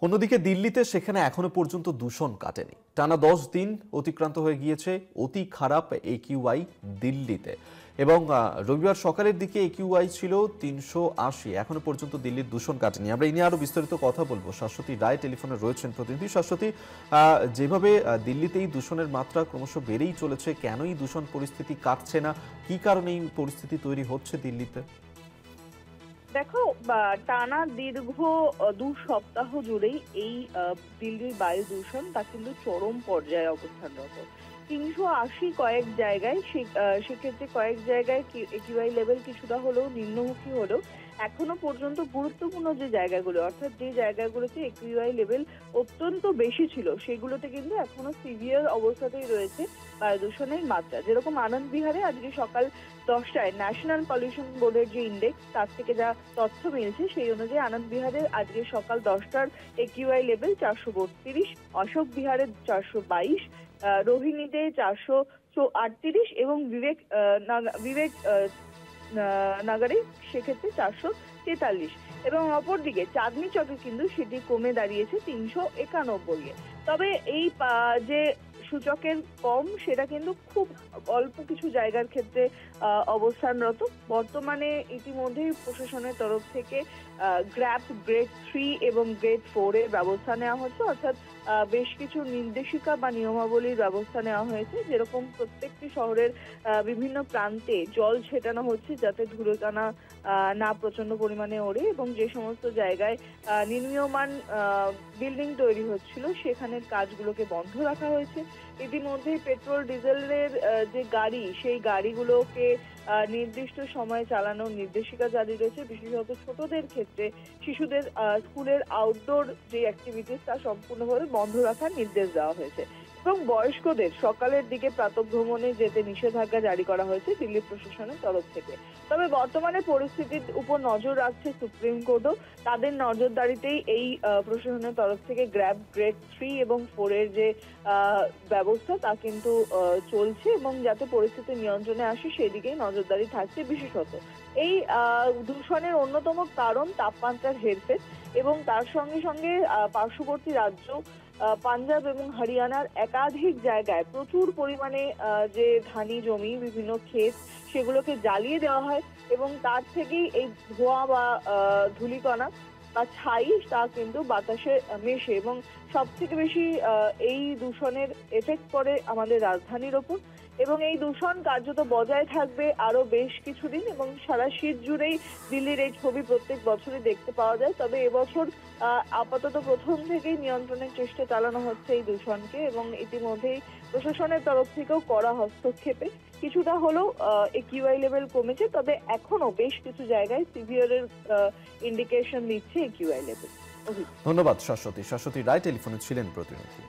অন্যদিকে দিল্লিতে সেখানে এখনো পর্যন্ত দূষণ কাটেনি। টানা 10 দিন অতিক্রান্ত হয়ে গিয়েছে অতি খারাপ একিউআই দিল্লিতে, এবং রবিবার সকালের দিকে একিউআই ছিল 380। এখনো পর্যন্ত দিল্লির দূষণ কাটেনি। আমরা এই নিয়ে আরো বিস্তারিত কথা বলবো। শাশ্বতী রায় টেলিফোনে রয়েছেন প্রতিনিধি। শাশ্বতী, যেভাবে দিল্লিতেই দূষণের মাত্রা ক্রমশ বেড়েই চলেছে, কেনই দূষণ পরিস্থিতি কাটছে না, কি কারণে এই পরিস্থিতি তৈরি হচ্ছে দিল্লিতে? দেখো, টানা দীর্ঘ 2 সপ্তাহ জুড়েই এই দিল্লির বায়ু দূষণ তা কিন্তু চরম পর্যায়ে অবস্থানরত। 380 কয়েক জায়গায়, সেক্ষেত্রে কয়েক জায়গায় একিউআই লেভেল কিছুটা হলেও নিম্নমুখী হলেও এখনো পর্যন্ত গুরুত্বপূর্ণ যে জায়গাগুলো, অর্থাৎ যে জায়গাগুলোতে একিউআই লেভেল অত্যন্ত বেশি ছিল, সেগুলোতে কিন্তু এখনো সিভিয়ার অবস্থাতেই রয়েছে বায়ু দূষণের মাত্রা। যেরকম আনন্দ বিহারে আজকে সকাল 10টায় ন্যাশনাল পলিউশন বোর্ডের যে ইন্ডেক্স, তার থেকে যা তথ্য মিলছে সেই অনুযায়ী আনন্দ বিহারের আজকে সকাল 10টার একিউআই লেভেল 432, অশোক বিহারের 422, রোহিণীতে 438 এবং বিবেক নাগারে সেক্ষেত্রে 443। এবং অপরদিকে চাঁদনি চকে কিন্তু সেটি কমে দাঁড়িয়েছে 391-এ। তবে এই যে সূচকের কম, সেটা কিন্তু খুব অল্প কিছু জায়গার ক্ষেত্রে অবস্থানরত। বর্তমানে ইতিমধ্যেই প্রশাসনের তরফ থেকে গ্র্যাপ গ্রেড 3 এবং গ্রেড 4 এর ব্যবস্থা নেওয়া হচ্ছে, অর্থাৎ বেশ কিছু নির্দেশিকা বা নিয়মাবলীর ব্যবস্থা নেওয়া হয়েছে। যেরকম প্রত্যেকটি শহরের বিভিন্ন প্রান্তে জল ছেটানো হচ্ছে যাতে ধুলোকণা না প্রচন্ড পরিমাণে ওড়ে, এবং যে সমস্ত জায়গায় নির্মীয়মান বিল্ডিং তৈরি হচ্ছিল সেখানের কাজগুলোকে বন্ধ রাখা হয়েছে। ইতিমধ্যেই পেট্রোল ডিজেলের যে গাড়ি, সেই গাড়িগুলোকে নির্দিষ্ট সময়ে চালানোর নির্দেশিকা জারি রয়েছে। বিশেষত ছোটদের ক্ষেত্রে শিশুদের স্কুলের আউটডোর যে অ্যাক্টিভিটিস তা সম্পূর্ণভাবে বন্ধ রাখার নির্দেশ দেওয়া হয়েছে, এবং বয়স্কদের সকালের দিকে প্রাতঃভ্রমণে যেতে নিষেধাজ্ঞা জারি করা হয়েছে দিল্লি প্রশাসনের তরফ থেকে। তবে বর্তমানে পরিস্থিতির উপর নজর রাখছে সুপ্রিম কোর্টও। তাদের নজরদারিতেই এই প্রশাসনের তরফ থেকে গ্র্যাব গ্রেড 3 এবং 4 এর যে ব্যবস্থা তা কিন্তু চলছে, এবং যাতে পরিস্থিতি নিয়ন্ত্রণে আসে সেই দিকেই নজরদারি থাকছে। বিশেষত এই দূষণের অন্যতম কারণ তাপমাত্রার হেরফের, এবং তার সঙ্গে সঙ্গে পার্শ্ববর্তী রাজ্য পাঞ্জাব এবং হরিয়ানার একাধিক জায়গায় প্রচুর পরিমাণে যে ধানি জমি, বিভিন্ন ক্ষেত, সেগুলোকে জ্বালিয়ে দেওয়া হয়, এবং তার থেকেই এই ধোঁয়া বা ধূলিকণা বা ছাই তা কিন্তু বাতাসে মেশে, এবং সব থেকে বেশি এই দূষণের এফেক্ট পড়ে আমাদের রাজধানীর ওপর। এবং এই দূষণ কার্যত বজায় থাকবে আরো বেশ কিছুদিন, এবং সারা শীত জুড়েই দিল্লির এই ছবি প্রত্যেক বছরই দেখতে পাওয়া যায়। তবে এবছর আপাতত প্রথম থেকেই নিয়ন্ত্রণের চেষ্টা চালানো হচ্ছে এই দূষণকে, এবং ইতিমধ্যেই প্রশাসনের তরফ থেকেও কড়া হস্তক্ষেপে কিছুটা হলেও একিউআই লেভেল কমেছে। তবে এখনো বেশ কিছু জায়গায় সিভিয়ারের ইন্ডিকেশন দিচ্ছে একিউআই লেভেল। ধন্যবাদ শাশ্বতী রায় টেলিফোনে ছিলেন প্রতিনিধি।